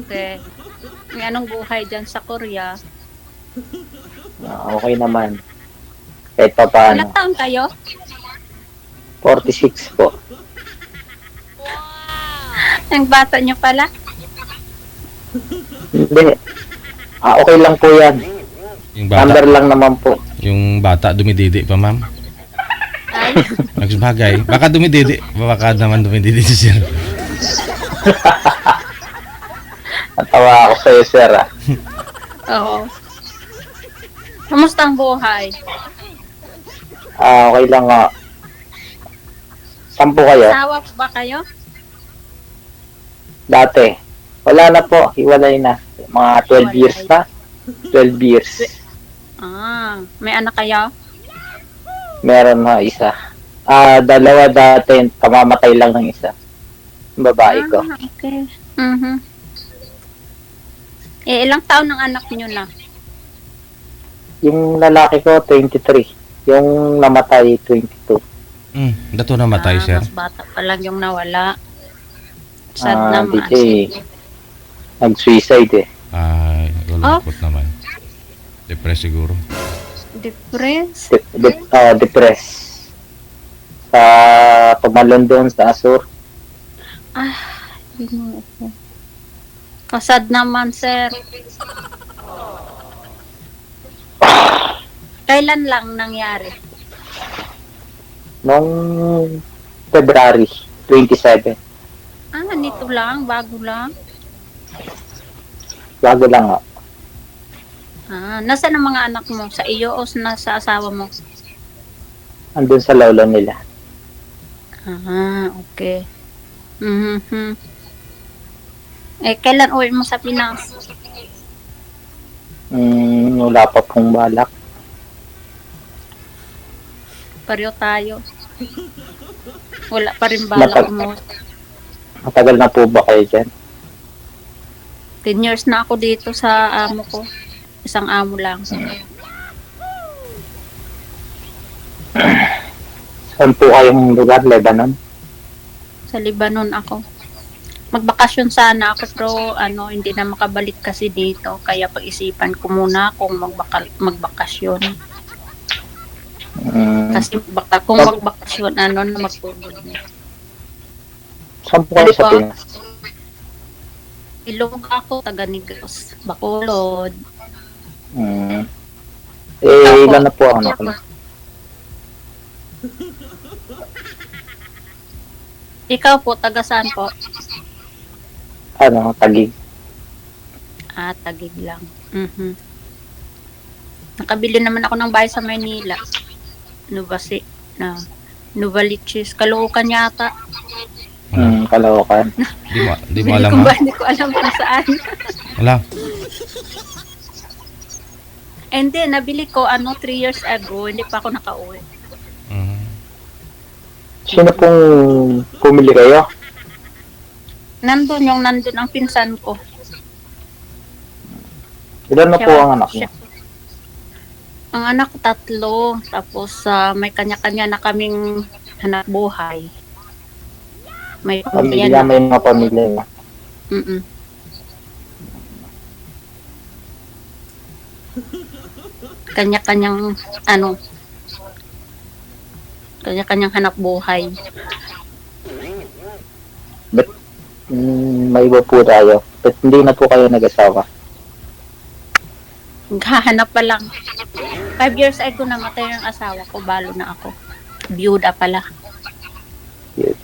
Okay. May anong buhay dyan sa Korea? Okay naman. Kahit pa Ilang paano. taon kayo? 46 po. Ang bata nyo pala? Hindi. Okay lang po yan. Yung bata, Number lang naman po. yung bata dumididi pa, ma'am. Ay, Nagsabagay. Baka dumididi. Baka naman dumididi si sir. Natawa ako sa'yo, sir. oo. Kamusta ang buhay? Okay lang nga. Sampu kayo? Asawa ba kayo? Dati. Wala na po. Hiwalay na. Mga 12 years na. 12 years. May anak kayo? Meron na isa. Dalawa dati. Kamamatay lang ng isa. Yung babae ko. Okay. Mhm. Ilang taon ng anak nyo na? Yung lalaki ko, 23. Yung namatay, 22. Dato namatay, sir. Mas bata pa lang yung nawala. Sad naman. DJ. Nag-suicide eh. Ay, lulungkot naman. Depressed siguro. Depressed? Depressed. Sa tumalon doon sa Asur. Ginoo ko. Kasad naman, sir. Kailan lang nangyari? Noong February 27. Nito lang, bago lang. Bago lang nga. Nasaan ang mga anak mo? Sa iyo o sa asawa mo? Andun sa lolo nila. Okay. Mhm. Kailan uwi mo sa Pinas? Wala pa pong balak. Pareho tayo. Wala pa rin balak mo. Matagal na po ba kayo dyan? 10 years na ako dito sa amo ko. Isang amo lang. Saan po kayong lugar? Lebanon? Sa Lebanon ako. Magbakasyon sana ako pero hindi na makabalik kasi dito. Kaya pag-isipan ko muna kung magbakasyon. Kasi baka kung magbakasyon, na magpugod na. Saan po kayo sa Pinas? Ilog ako, taga Negros, Bacolod. Ilan na po ang anak ko? Ikaw po, taga saan po? Taguig. Taguig lang. Nakabili naman ako ng bahay sa Maynila. Novaliches, Caloocan yata. Caloocan. Di mo alam, ha? Hindi ko alam kung saan. Wala. Hindi, nabili ko 3 years ago, hindi pa ako nakauwi. Sino pong pumili kayo? Nandun ang pinsan ko. Ilan na po ang anak niya? Ang anak ko 3, tapos may kanya-kanya na kaming hanap buhay. May Pamilya, may mga pamilya na. Kanya-kanyang kanya-kanyang hanap buhay. May iba po tayo. But hindi na po kayo nag-asawa. Naghahanap pa lang. 5 years ago namatay ang asawa ko, balo na ako. Biyuda pala. Yun.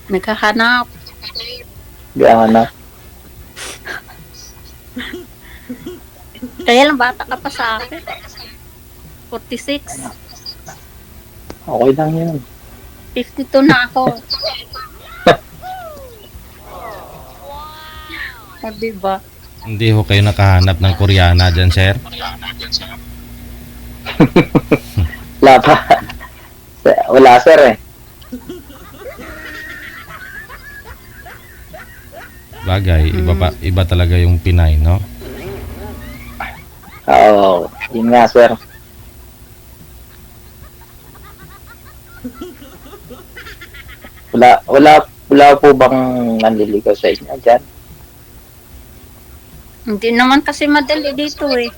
Naghahanap. Gahanap. Kaya lang bata ka pa sa akin. 46. Okay lang yun. 52 na ako. Diba? Hindi ho kayo nakahanap ng Koreana dyan, sir? Wala pa. Wala, sir eh. Bagay, iba talaga yung Pinay, no? Oo, yun nga, sir. Wala po bang nanliligaw sa inyo dyan? Hindi naman kasi madali dito eh.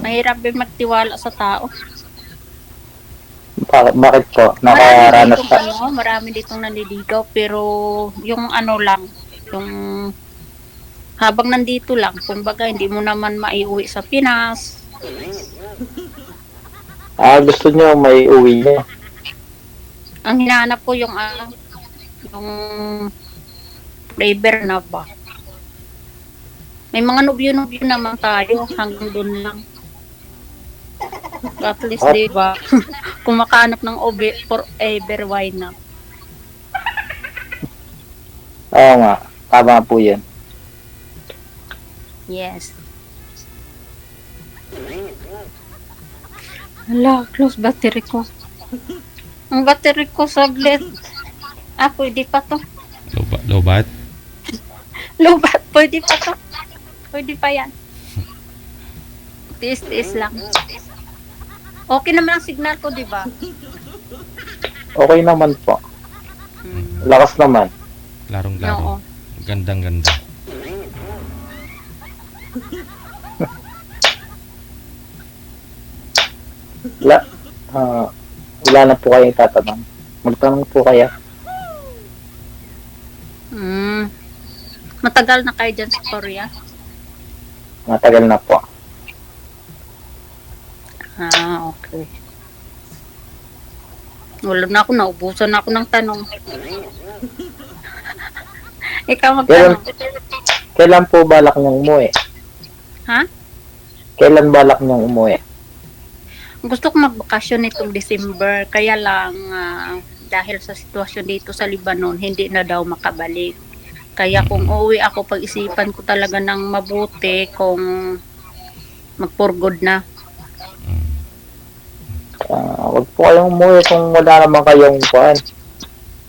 Mahirap din magtiwala sa tao. Bakit po? Nakaranas ka? Marami ditong nanliligaw pero yung ano lang, yung habang nandito lang, kumbaga hindi mo naman maiuwi sa Pinas. Gusto nyo may uwi nyo? Ang hinahanap ko yung flavor na ba. May mga nubyo-nubyo naman tayo, hanggang doon lang. At least, di ba? Kung makahanap ng forever, why not? Oo nga, tama po yan. Yes. Hala, close battery ko. Ang battery ko saglit. Pwede pa to. Lobat? Lubat, pwede pa to. Pwede pa yan. Tiis-tiis lang. Okay naman ang signal ko, di ba? Okay naman po. Lakas naman. Larong-laro. Gandang-ganda. Wala na po kayong tatanong. Magtanong po kaya. Matagal na kayo dyan sa Korea? Matagal na po. Okay. Wala na ako, naubusan na ako ng tanong. Ikaw magtanong. Kailan po balak niyong umuwi? Ha? Kailan balak niyong umuwi? Gusto ko magbakasyon itong December, kaya lang dahil sa sitwasyon dito sa Lebanon, hindi na daw makabalik. Kaya kung uuwi ako, pag-isipan ko talaga ng mabuti kung mag-for-good na. Wag po kayong umuwi kung wala naman kayong kuhan.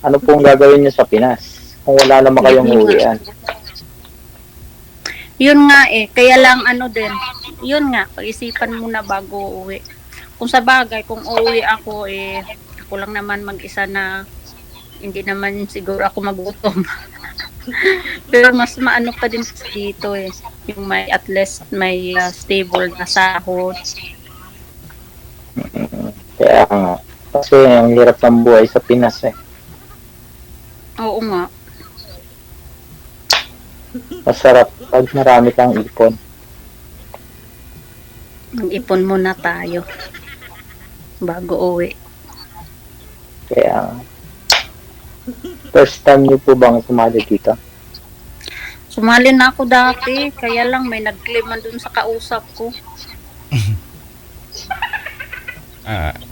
Ano pong gagawin niyo sa Pinas? Kung wala naman kayong uwian. Yun nga kaya lang yun nga, pag-isipan muna bago uuwi. Kung sa bagay, kung uuwi ako ako lang naman mag-isa na hindi naman siguro ako magutom. Pero mas maano pa din dito yung may at least may stable na sahod. Kaya nga. Kasi ang hirap ng buhay sa Pinas Oo nga. Masarap pag marami kang ipon. Mag-ipon muna tayo bago uwi. Kaya first time niyo po bang sumali dito? Sumali na ako dati, kaya lang may nag-claim man dun sa kausap ko.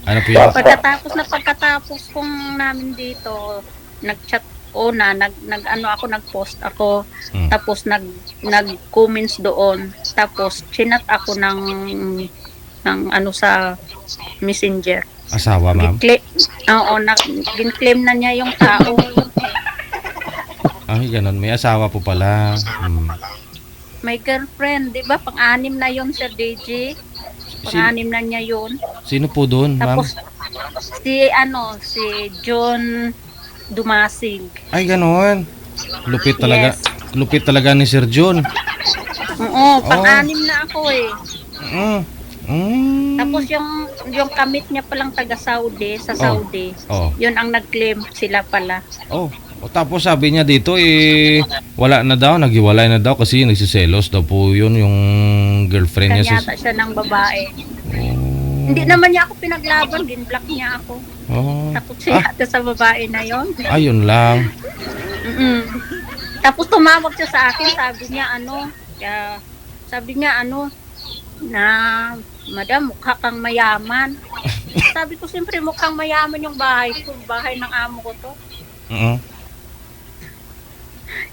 Ano po yun? Pagkatapos kong namin dito, nag-chat nag-post ako, tapos nag-comments doon, tapos chinat ako ng sa Messenger. Asawa, ma'am? Gin-claim na niya yung tao. Ay, ganun. May asawa po pala. May girlfriend, di ba? Pang-anim na yun, Sir DJ. Pang-anim na niya yun. Sino po doon, ma'am? Tapos, si John Dumasig. Ay, ganun. Lupit talaga. Yes. Lupit talaga ni Sir John. Oo, pang-anim na ako Tapos yung kamit niya palang taga-Saudi, sa Saudi, yun ang nag-claim sila pala. Tapos sabi niya dito wala na daw, naghiwalay na daw kasi nagsiselos daw po yun yung girlfriend niya. Kanyata siya ng babae. Hindi naman niya ako pinaglaban, gin-block niya ako. Takot siya sa babae na yon. Ayun lang. Tapos tumawag siya sa akin, sabi niya na madam, mukha kang mayaman. Sabi ko, siyempre mukhang mayaman yung bahay ko, bahay ng amo ko to.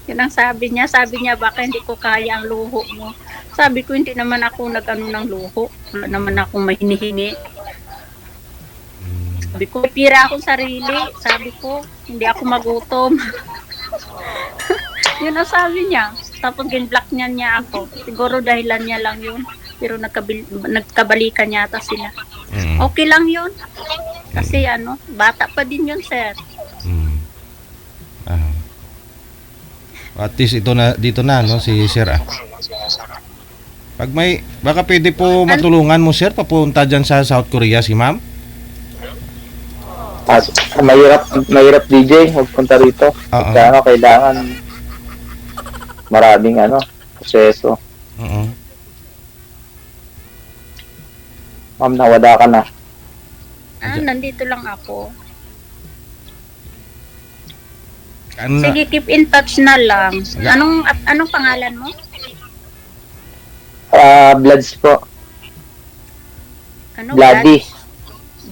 Yun ang sabi niya, baka hindi ko kaya ang luho mo. Sabi ko, hindi naman ako nag-ano ng luho. Wala naman akong may hinihingi. Sabi ko, pira akong sarili. Sabi ko, hindi ako magutom. Yun ang sabi niya. Tapos gin-block niya ako. Siguro dahilan niya lang yun. Pero nagkabalikan yata sila. Okay lang yun. Kasi bata pa din yun, sir. At least ito na dito na no si Sir. Pag may baka pwede po matulungan mo Sir papunta diyan sa South Korea si Ma'am. At mahirap DJ, magpunta rito. Oo. Kaya kailangan maraming proseso. Oo. Ma'am, nawala ka na. Nandito lang ako. Ano na? Sige, keep in touch na lang. Anong pangalan mo? Bloods po. Ano? Bloody.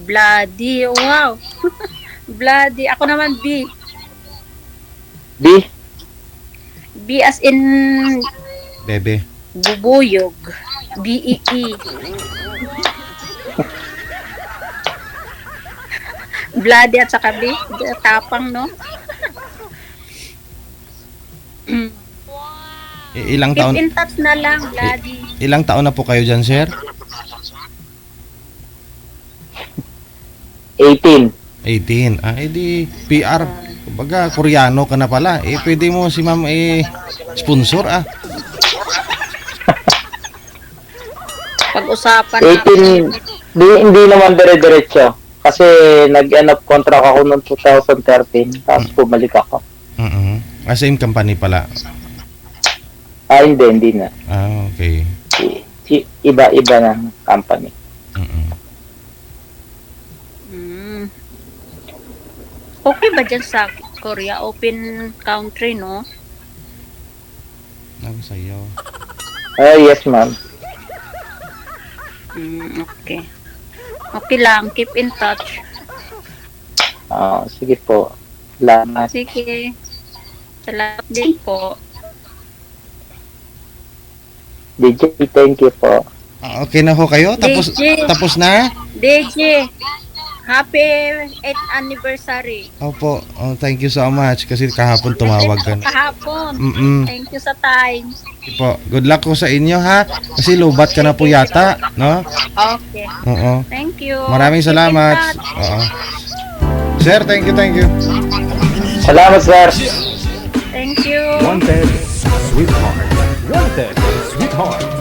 Bloody. Wow. Bloody. Ako naman B. B. B as in Bebe. bubuyog. B-E-E. Bloody at saka B. Tapang, no? Ilang Keep taon in touch na lang, Bloody. ilang taon na po kayo diyan Sir? 18. 18. Edi PR. Kumbaga, Koreano ka na pala. Pwede mo si Ma'am sponsor Pag-usapan 18. Hindi naman dire-diretso. Kasi nag-end up contract ako noong 2013. Tapos bumalik ako. Same company pala. Hindi na. Okay. Iba-iba na company. Okay ba dyan sa Korea? Open country, no? Sayaw. Yes, ma'am. Okay. Okay lang. Keep in touch. Sige po. Salamat. Sige. Salamat din po. DJ, thank you po. Okay na ho kayo? DJ. Tapos na? DJ, happy 8th anniversary. Opo. Thank you so much kasi kahapon tumawag ka na. Kahapon. Thank you sa time. Po. Good luck ko sa inyo ha. Kasi lubat ka na po yata, no? Okay. Oo. Thank you. Maraming Keep in salamat. touch. Oo. Sir, thank you. Salamat, sir. Thank you. Wanted, sweetheart. Wanted, sweetheart.